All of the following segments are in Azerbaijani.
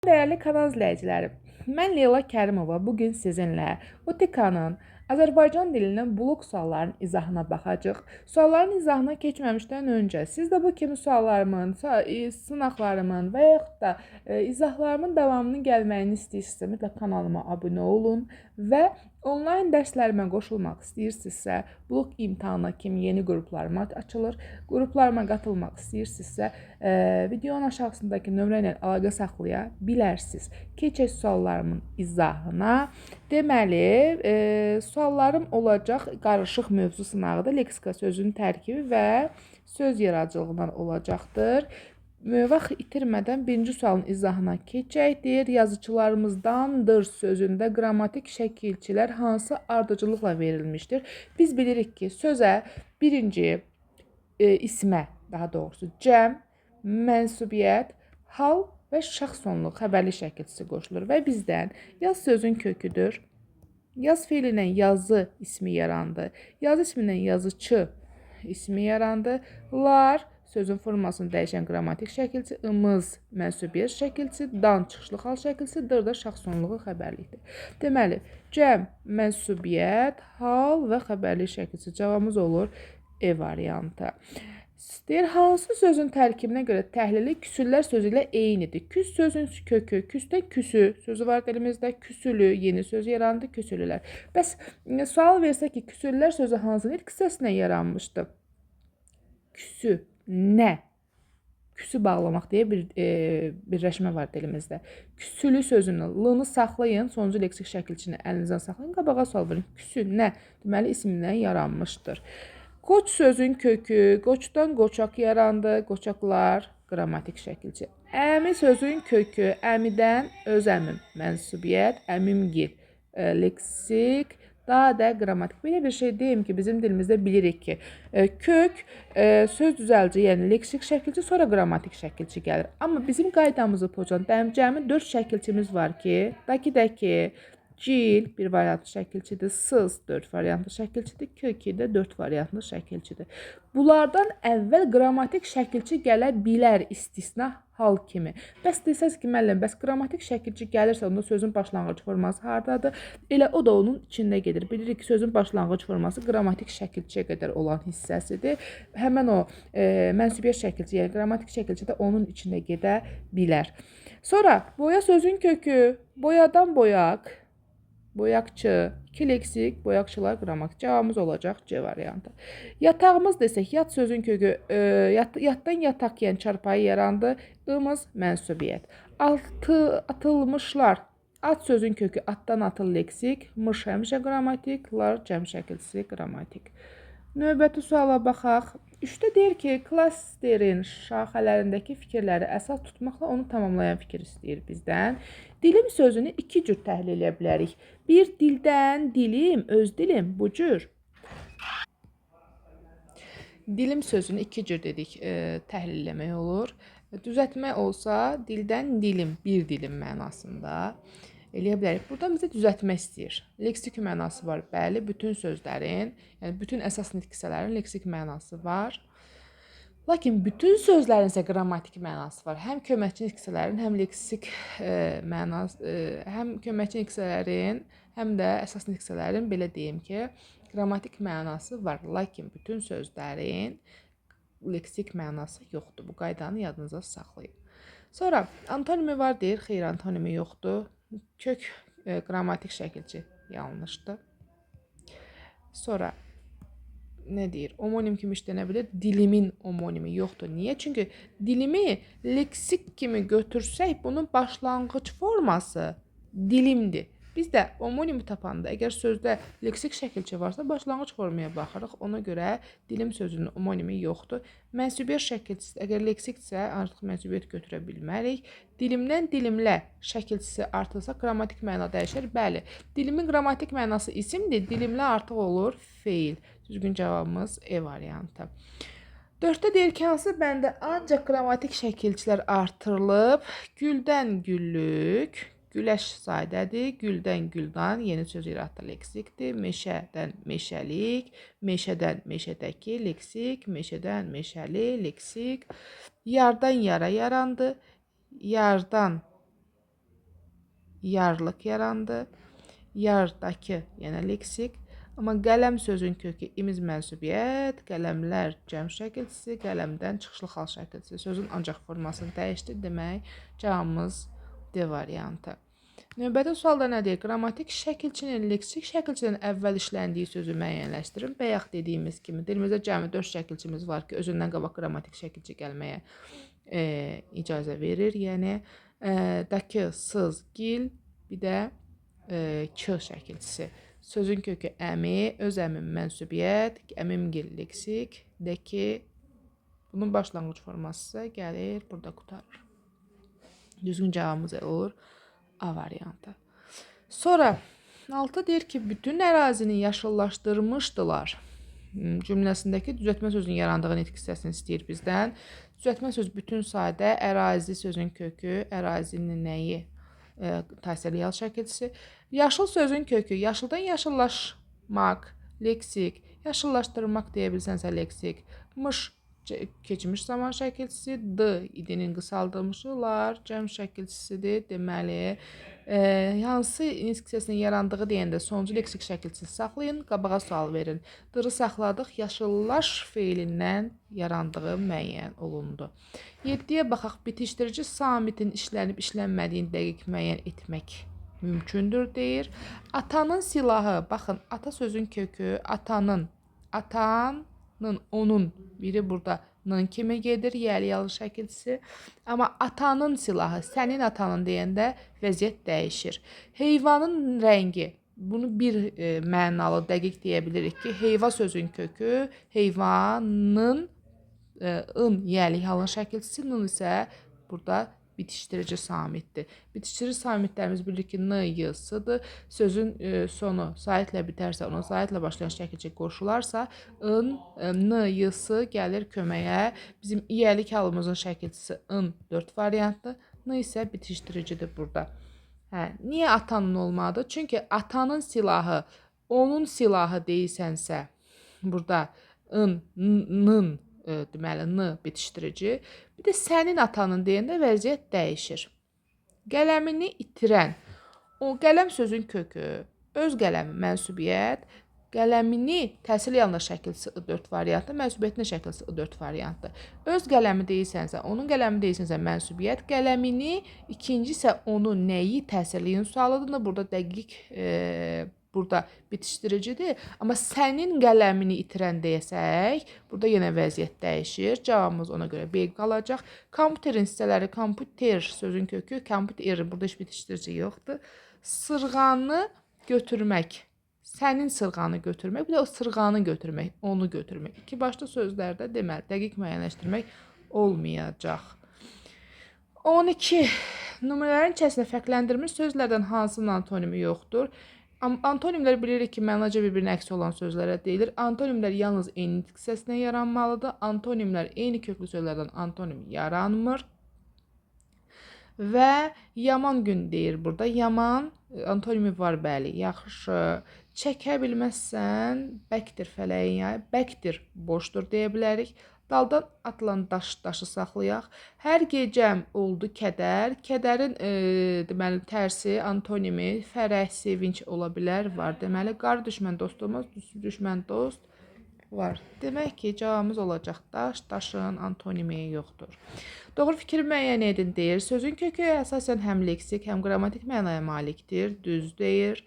Dəyərli kanal izləyicilərim, mən Leyla Kərimova bugün sizinlə UTİKA'nın Azərbaycan dilinin blok suallarının izahına baxacağıq. Sualların izahına keçməmişdən öncə siz də bu kimi suallarımın, sınaqlarımın və yaxud da izahlarımın davamının gəlməyini istəyirsinizsə, mütləq kanalıma abunə olun və onlayn dərslərimə qoşulmaq istəyirsinizsə, blok imtahanına kimi yeni qruplarım açılır. Qruplarıma qatılmaq istəyirsinizsə, videonun aşağısındakı nömrə ilə əlaqə saxlaya bilərsiniz. Keçək suallarımın izahına. Deməli, suallarım olacaq qarışıq mövzu sınağıdır. Leksika sözünün tərkibi və söz yaradıcılığından olacaqdır. Vaxt itirmədən birinci sualın izahına keçək. Deyir, yazıçılarımızdandır sözündə qrammatik şəkilçilər hansı ardıcılıqla verilmişdir? Biz bilirik ki, sözə birinci ismə, daha doğrusu cəm, mənsubiyyət, hal və şəxs sonluq xəbərli şəkilçisi qoşulur və bizdən yaz sözün köküdür. Yaz feililə yazı ismi yarandı. Yazı ismindən yazıcı ismi yarandı. Lar sözün formasını dəyişən qrammatik şəkilçi, ımız mənsubiyyət şəkilçisi, dan çıxışlı hal şəkilçisi, dır da şəxs sonluğu xəbərlikdir. Deməli, cəm, mənsubiyyət, hal və xəbərli şəkilçisi cavabımız olur E variantı. Deyir, hansı sözün tərkibinə görə təhlili küsüllər sözü ilə eynidir? Küs sözün kökü, küsdə küsü sözü var dilimizdə, küsülü, yeni söz yarandı, küsülülər. Bəs sual versə ki, küsüllər sözü hansının ilk hissəsinə yaranmışdı? Küsü, nə? Küsü bağlamaq deyə bir birləşmə var dilimizdə. Küsülü sözünün l-nı saxlayın, sonuncu leksik şəkilçini əlinizdən saxlayın, qabağa sual verin. Küsü, nə? Deməli, ismindən yaranmışdır. Qoç sözün kökü, qoçdan qoçaq yarandı, qoçaqlar, qrammatik şəkilçi. Əmi sözün kökü, əmidən öz əmim, mənsubiyyət, əmimgil, leksik, daha da qrammatik. Belə bir şey deyim ki, bizim dilimizdə bilirik ki, kök söz düzəlci, yəni leksik şəkilçi, sonra qrammatik şəkilçi gəlir. Amma bizim qaydamızı pozan cəmi 4 şəkilçimiz var ki, dəki, cil bir variantlı şəkilçidir, sız 4 variantlı şəkilçidir, kökü də 4 variantlı şəkilçidir. Bunlardan əvvəl qrammatik şəkilçi gələ bilər istisna hal kimi. Bəs desəz ki, müəllim, bəs qrammatik şəkilçi gəlirsə, onda sözün başlanğıc forması hardadır? Elə o da onun içində gedir. Bilirik ki, sözün başlanğıc forması qrammatik şəkilçiyə qədər olan hissəsidir. Həmən o mənsubiyyət şəkilçi, yəni qrammatik şəkilçi də onun içində gedə bilər. Sonra boya sözün kökü, boyadan boyaq, boyaqçı, 2 leksik, boyaqçılar, qrammatik. Cavabımız olacaq C variantı. Yatağımız desək, yat sözün kökü, yatdan yataq, yəni çarpayı yarandı. Imız mənsubiyyət. Atılmışlar. At sözün kökü, atdan atıl leksik. Mış həmişə qrammatik. Lar cəm şəkilçisi qrammatik. Növbəti suala baxaq. 3-də deyir ki, klasterin şaxələrindəki fikirləri əsas tutmaqla onu tamamlayan fikir istəyir bizdən. Dilim sözünü 2 cür təhlil edə bilərik. Bir, dildən, dilim, öz dilim, bu cür. Dilim sözünü 2 cür dedik, təhlil eləmək olur. Düzəltmək olsa, dildən dilim, bir dilim mənasında eləyə bilərik. Burada bizə düzəltmək istəyir. Leksik mənası var, bəli, bütün sözlərin, yəni bütün əsas nitq hissələrin leksik mənası var. Lakin bütün sözlərin isə qrammatik mənası var. Həm köməkçi nitq hissələrin, həm leksik mənası, həm köməkçi nitq hissələrin, həm də əsas nitq hissələrin, belə deyim ki, qrammatik mənası var. Lakin bütün sözlərin leksik mənası yoxdur. Bu qaydanı yadınıza saxlayın. Sonra antonimi var deyir, xeyr, antonimi yoxdur. Kök qrammatik şəkilçi yanlışdır. Sonra nə deyir? Omonim kimi işlənə bilir. Dilimin omonimi yoxdur. Niyə? Çünki dilimi leksik kimi götürsək, bunun başlanğıc forması dilimdir. Biz də omonimi tapanda, əgər sözdə leksik şəkilçi varsa, başlanğıc formaya baxırıq. Ona görə dilim sözünün omonimi yoxdur. Mənsubiyyət şəkilçisi, əgər leksikdirsə, artıq mənsubiyyət götürə bilmərik. Dilimdən dilimlə şəkilçisi artırsa, qrammatik məna dəyişir. Bəli, dilimin qrammatik mənası isimdir, dilimlə artıq olur feil. Düzgün cavabımız E variantı. 4-də deyir ki, hansı bəndə ancaq qrammatik şəkilçilər artırılıb, güldən güllük, güləş sadədir, güldən güldan, yeni söz yaratdı leksikdir, meşədən meşəlik, meşədən meşədəki leksik, meşədən meşəli leksik, yardan yara yarandı, yardan yarlıq yarandı. Yardakı, yəni leksik. Amma qələm sözün kökü imiz mənsubiyyət, qələmlər cəm şəkilçisi, qələmdən çıxışlı xal şəkilçisi. Sözün ancaq formasını dəyişdi. Demək, cavabımız D variantı. Növbəti sualda nə deyir? Qrammatik şəkilçinin leksik şəkilçinin əvvəl işləndiyi sözü müəyyənləşdirin. Bayaq dediyimiz kimi dilimizdə cəmi 4 şəkilçimiz var ki, özündən qabaq qrammatik şəkilçi gəlməyə icazə verir. Yəni dakı, sız, gil, bir də k şəkilçisi. Sözün kökü əmi, öz əmim mənsubiyyət, əmimgil leksik, də ki, bunun başlanğıc forması isə gəlir, burada qutarır. Düzgün cavabımız olur A variantı. Sonra 6 deyir ki, bütün ərazini yaşıllaşdırmışdılar. Cümləsindəki düzəltmə sözünün yarandığı nitq hissəsini istəyir bizdən. Düzəltmə söz bütün sayda, ərazi sözün kökü, ərazinin nəyi? Təsirli şəkilçisi. Yaşıl sözün kökü, yaşıldan yaşıllaşmaq, leksik, yaşıllaşdırmaq deyə bilsənsə leksik, mış keçmiş zaman şəkilçisi, d idinin qısaldılmışlar, cəm şəkilçisidir. Deməli, hansı nitq hissəsinin yarandığı deyəndə sonuncu leksik şəkilçisi saxlayın, qabağa sual verin. D-ı saxladıq, yaşıllaş feilindən yarandığı müəyyən olundu. 7-yə baxaq, bitişdirici samitin işlənib işlənmədiyini dəqiq müəyyən etmək mümkündür deyir. Atanın silahı, baxın, ata sözün kökü, atanın, onun, biri burada nın kimi gedir, yəli-yalı şəkilçisi. Amma atanın silahı, sənin atanın deyəndə vəziyyət dəyişir. Heyvanın rəngi, bunu bir mənalı dəqiq deyə bilirik ki, heyva sözün kökü, heyvanın yəli-yalı şəkilçisi, nın isə burada bitişdirici samitdir. Bitişdirici samitlərimiz bilir ki, n, y, s-dır. Sözün sonu saitlə bitərsə, ona saitlə başlayan şəkilçi qoşularsa, n, y, s gəlir köməyə. Bizim iyəlik halımızın şəkilçisi n 4 variantdır. N isə bitişdiricidir burada. Niyə atanın olmadı? Çünki atanın silahı, onun silahı deyirsənsə, burada n, deməli, n bitişdirici. Bir də sənin atanın deyəndə vəziyyət dəyişir. Qələmini itirən, o qələm sözün kökü, öz qələmi mənsubiyyət, qələmini təsirli yanlış şəkilçisi 4 variantdır, mənsubiyyətin şəkilçisi 4 variantdır. Öz qələmi deyirsənsə, onun qələmi deyirsənsə mənsubiyyət, qələmini, ikinci isə onun nəyi təsirliyin sualıdır. Burada dəqiq burada bitişdiricidir. Amma sənin qələmini itirən desək, burada yenə vəziyyət dəyişir. Cavabımız ona görə B qalacaq. Kompüterin hissələri, kompüter sözün kökü, kompüter, burada heç bitişdirici yoxdur. Sırğanı götürmək, sənin sırğanı götürmək, bir də o sırğanı götürmək, onu götürmək. İki başlı sözlərdə deməli, dəqiq müəyyənləşdirmək olmayacaq. 12. Nümunələrin içərisində fərqləndirilmiş sözlərdən hansının antonimi yoxdur? Antonimlər bilirik ki, mənaca bir-birinə əks olan sözlərə deyilir. Antonimlər yalnız eyni nitq hissəsindən yaranmalıdır. Antonimlər eyni köklü sözlərdən antonim yaranmır. Və yaman gün deyir burada. Yaman antonimi var, bəli, yaxşı. Çəkə bilməzsən, bəkdir fələyin yayı, bəkdir boşdur deyə bilərik. Daldan atılan daşı saxlayaq. Hər gecəm oldu kədər. Kədərin deməli tərsi, antonimi, fərəh, sevinç ola bilər, var. Deməli, qar düşmən dost olmaz, düşmən dost var. Demək ki, cavabımız olacaq daş, daşın antonimi yoxdur. Doğru fikir müəyyən edin deyir. Sözün kökü əsasən həm leksik, həm qrammatik mənaya malikdir. Düz deyir.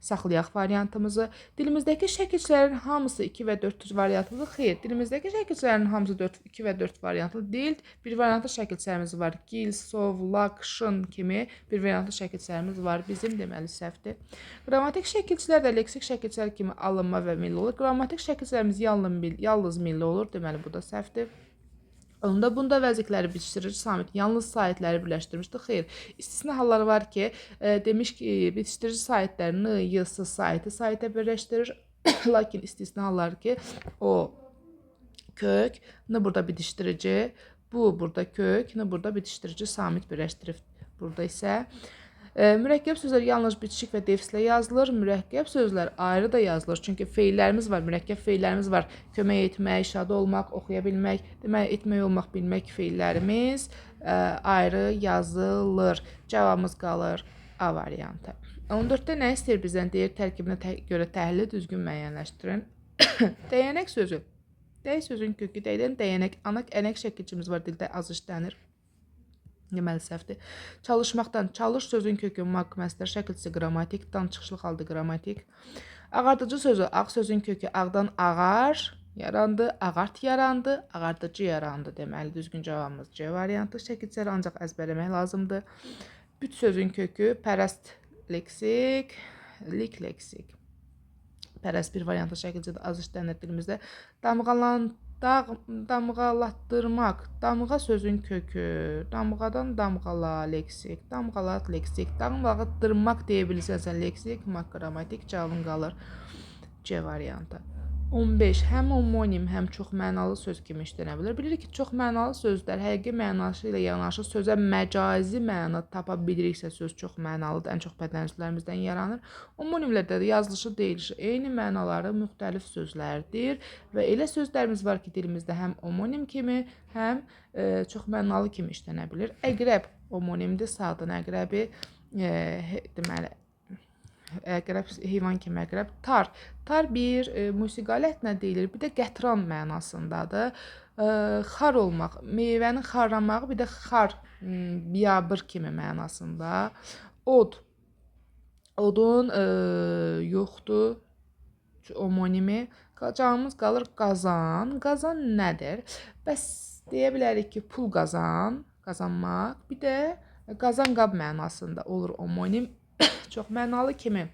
Saxlayaq variantımızı. Dilimizdəki şəkilçilərin hamısı 2 və 4 variantlıdır. Xeyr, dilimizdəki şəkilçilərin hamısı 2 və 4 variantlı deyil. Bir variantlı şəkilçilərimiz var. Gil, sov, lak, şın kimi bir variantlı şəkilçilərimiz var. Bizim deməli səhvdir. Qrammatik şəkilçilər də leksik şəkilçilər kimi alınma və milli olur. Qrammatik şəkilçilərimiz yalnız milli olur. Deməli, bu da səhvdir. Onda bunda vəzikləri bitişdirici samit yalnız saitləri birləşdirmişdir. Xeyr, istisna halları var ki, demiş ki, bitişdirici saitlər n, y, s saitə birləşdirir. Lakin istisna halları ki, o kök, n burada bitişdirici, bu burada kök, n burada bitişdirici samit birləşdirib. Burada isə mürəkkəb sözlər yalnız bitişik və defislə yazılır. Mürəkkəb sözlər ayrı da yazılır. Çünki feillərimiz var, mürəkkəb feillərimiz var. Kömək etmək, şad olmaq, oxuya bilmək, demək, etmək olmaq, bilmək feillərimiz ayrı yazılır. Cavabımız qalır A variantı. 14-də nə istəyir bizdən? Deyir tərkibinə görə təhlili düzgün müəyyənləşdirin. Dəyənək sözü. Dəy sözün kökü dəydən dəyənək, anaq, ənək şəkilçimiz var, dildə az işlənir. Deməli səhvdir. Çalışmaqdan çalış sözün kökü maq, məsdər şəkilçisi qrammatik, dan çıxışlı halda qrammatik. Ağardıcı sözü ağ sözün kökü ağdan ağar yarandı, ağart yarandı, ağardıcı yarandı. Deməli düzgün cavabımız C variantı. Şəkilçiləri ancaq əzbərləmək lazımdır. Büt sözün kökü pərəst leksik, lik leksik. Pərəst bir variantı şəkilcidə az işlənir dilimizdə. Damğalatdırmaq. Damğa sözün kökü. Damğadan damğala leksik. Damğalat leksik. Damğalatdırmaq deyə bilirsənsə leksik, maq qrammatik cavabın qalır C variantı. 15. Həm homonim, həm çox mənalı söz kimi işlənə bilər. Bilirik ki, çox mənalı sözlər həqiqi mənası ilə yanaşı sözə məcazi məna tapa biliriksə söz çox mənalıdır. Ən çox bədənçilərimizdən yaranır. Homonimlərdə də yazılışı deyilişi eyni mənaları müxtəlif sözlərdir və elə sözlərimiz var ki, dilimizdə həm homonim kimi, həm çox mənalı kimi işlənə bilir. Əqrəb homonimdir, saatın əqrəbi deməli əqrəb, heyvan kimi əqrəb. Tar. Tar bir musiqalət nə deyilir? Bir də qətran mənasındadır. Xar olmaq, meyvənin xarlamağı, bir də xar, biyabır kimi mənasında. Od. Odun yoxdur. Homonimi. Cavabımız qalır qazan. Qazan nədir? Bəs deyə bilərik ki, pul qazan, qazanmaq. Bir də qazan qab mənasında olur homonim. Çox mənalı kimi.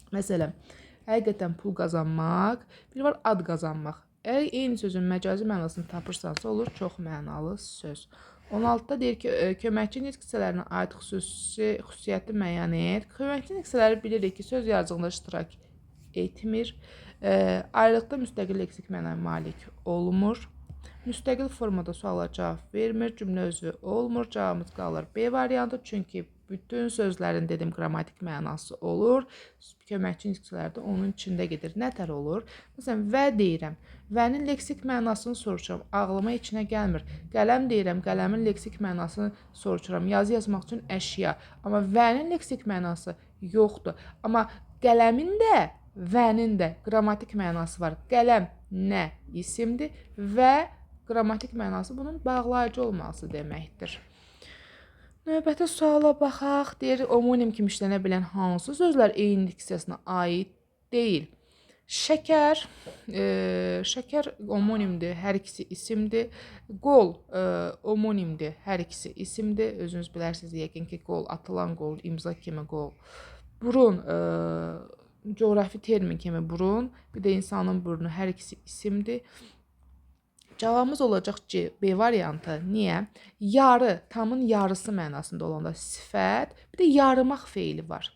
Məsələn, həqiqətən pul qazanmaq, bir var ad qazanmaq. Əgər eyni sözün məcazi mənasını tapırsansa olur çox mənalı söz. 16-da deyir ki, köməkçi nitq hissələrinə aid xüsusiyyəti müəyyən et. Köməkçi nitq hissələri bilirik ki, söz yazıcılığında iştirak etmir. Ayrılıqda müstəqil leksik mənaya malik olmur. Müstəqil formada suala cavab vermir. Cümlə özü olmur. Cavabımız qalır B variantı. Çünki bütün sözlərin dedim qrammatik mənası olur. Köməkçi nitqçilərdə onun içində gedir. Nətər olur? Məsələn, və deyirəm. Vənin leksik mənasını soruşuram. Ağlıma içinə gəlmir. Qələm deyirəm. Qələmin leksik mənasını soruşuram. Yazı yazmaq üçün əşya. Amma vənin leksik mənası yoxdur. Amma qələmin də, vənin də qrammatik mənası var. Qələm nə isimdir və qrammatik mənası bunun bağlayıcı olması deməkdir. Növbəti suala baxaq. Deyir, homonim kimi işlənə bilən hansı sözlər eyni diksiyasına aid deyil? Şəkər, şəkər homonimdir, hər ikisi isimdir. Qol homonimdir, hər ikisi isimdir. Özünüz bilərsiniz yəqin ki, qol, atılan qol, imza kimi qol. Burun, coğrafi termin kimi burun, bir də insanın burnu, hər ikisi isimdir. Cavabımız olacaq C, B variantı. Niyə? Yarı, tamın yarısı mənasında olanda sifət, bir də yarımaq feili var.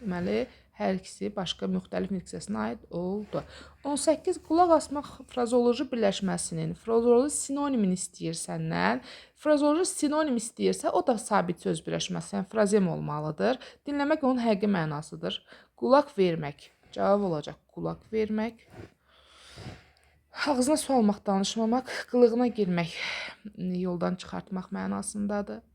Deməli, hər ikisi başqa müxtəlif diksiyasına aid oldu. 18. Qulaq asmaq frazoloji birləşməsinin frazoloji sinonimini istəyir səndən. Frazoloji sinonim istəyirsə, o da sabit söz birləşməsi, yəni frazem olmalıdır. Dinləmək onun həqiqi mənasıdır. Qulaq vermək. Cavab olacaq qulaq vermək. Ağzına su almaq, danışmamaq, qılığına girmək, yoldan çıxartmaq mənasındadır.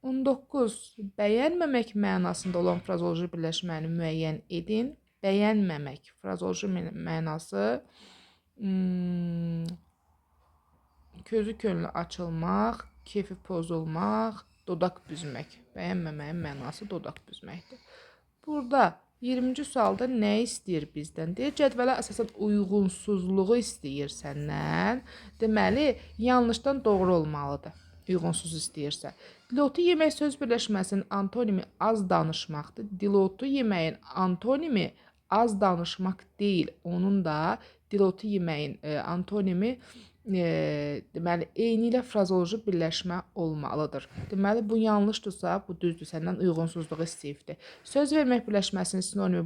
19. Bəyənməmək mənasında olan frazoloji birləşməni müəyyən edin. Bəyənməmək frazoloji mənası közü könlü açılmaq, kefi pozulmaq, dodaq büzmək. Bəyənməməyin mənası dodaq büzməkdir. Burada 20-ci sualda nə istəyir bizdən? Deyir, cədvələ əsasən uyğunsuzluğu istəyir səndən. Deməli, yanlışdan doğru olmalıdır. Uyğunsuz istəyirsə. Dilotu yemək söz birləşməsinin antonimi az danışmaqdır. Dilotu yeməyin antonimi az danışmaq deyil. Onun da dilotu yeməyin antonimi deməli, eyni ilə frazoloji birləşmə olmalıdır. Deməli, bu yanlışdırsa, bu düzdür, səndən uyğunsuzluq istəyibdir. Söz vermək birləşməsinin sinonimi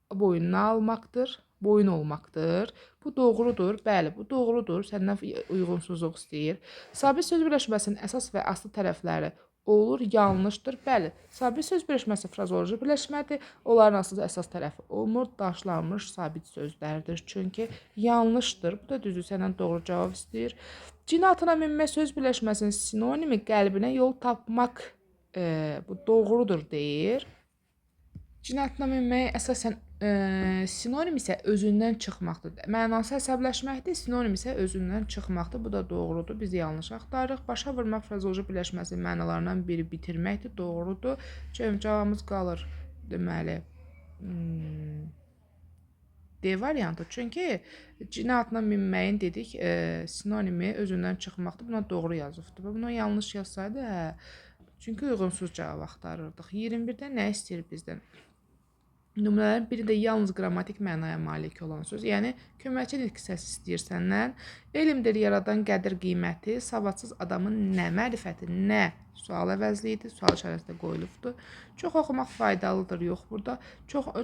boyununa almaqdır, boyun olmaqdır. Bu doğrudur, bəli, bu doğrudur, səndən uyğunsuzluq istəyir. Sabit söz birləşməsinin əsas və aslı tərəfləri olur, yanlışdır, bəli. Sabit söz birləşməsi frazoloji birləşmədir. Onların aslı əsas tərəfi olmur, daşlanmış sabit sözlərdir. Çünki yanlışdır. Bu da düzdür, səndən doğru cavab istəyir. Cin atına minmək söz birləşməsinin sinonimi qəlbinə yol tapmaq bu doğrudur deyir. Cinayətlə minmək əsasən sinonim isə özündən çıxmaqdır. Mənası əsəbləşməkdir, sinonim isə özündən çıxmaqdır. Bu da doğrudur. Biz yanlış axtarırıq. Başa vurmaq frazeoloji birləşməsinin mənalarından biri bitirməkdir. Doğrudur. Cavabımız qalır deməli D variantı. Çünki cinayətlə minməyin dedik, sinonimi özündən çıxmaqdır. Buna doğru yazıbdır. Buna yanlış yazsaydı, çünki uyğunsuz cavab axtarırdıq. 21-də nə istəyir bizdən? Nümunələrin birində yalnız qrammatik mənaya malik olan söz, yəni köməkçi nitq hissəsi istəyir səndən. Elmdir yaradan qədir qiyməti, savadsız adamın nə mərifəti, nə sual əvəzliyidir, sual işarəsi də qoyulubdur. Çox oxumaq faydalıdır, yox burada.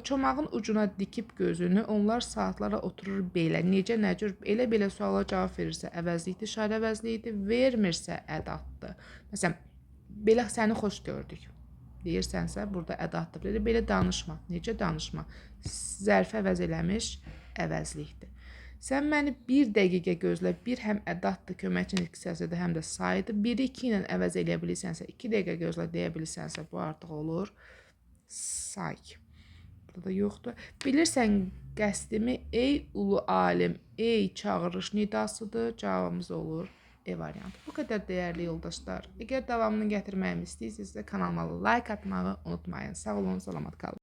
Çomağın ucuna dikib gözünü, onlar saatlara oturur belə. Necə, nə cür, elə-belə suala cavab verirsə əvəzliyidir, işarə əvəzliyidir, vermirsə ədatdır. Məsələn, belə səni xoş gördük deyirsənsə, burada ədatdır. Belə danışma. Necə danışma? Zərfi əvəz eləmiş əvəzlikdir. Sən məni 1 dəqiqə gözlə. 1 həm ədatdır, köməkçi nitq hissəsidir, həm də saydır. 1-i 2 ilə əvəz eləyə bilirsənsə, 2 dəqiqə gözlə deyə bilirsənsə, bu artıq olur say. Burada da yoxdur. Bilirsən qəsdimi, ey ulu alim, ey çağırış nidasıdır. Cavabımız olur E variantı. Bu qədər dəyərli yoldaşlar. Əgər davamını gətirməyimi istəyirsinizsə kanalıma like atmağı unutmayın. Sağ olun, salamat qalın.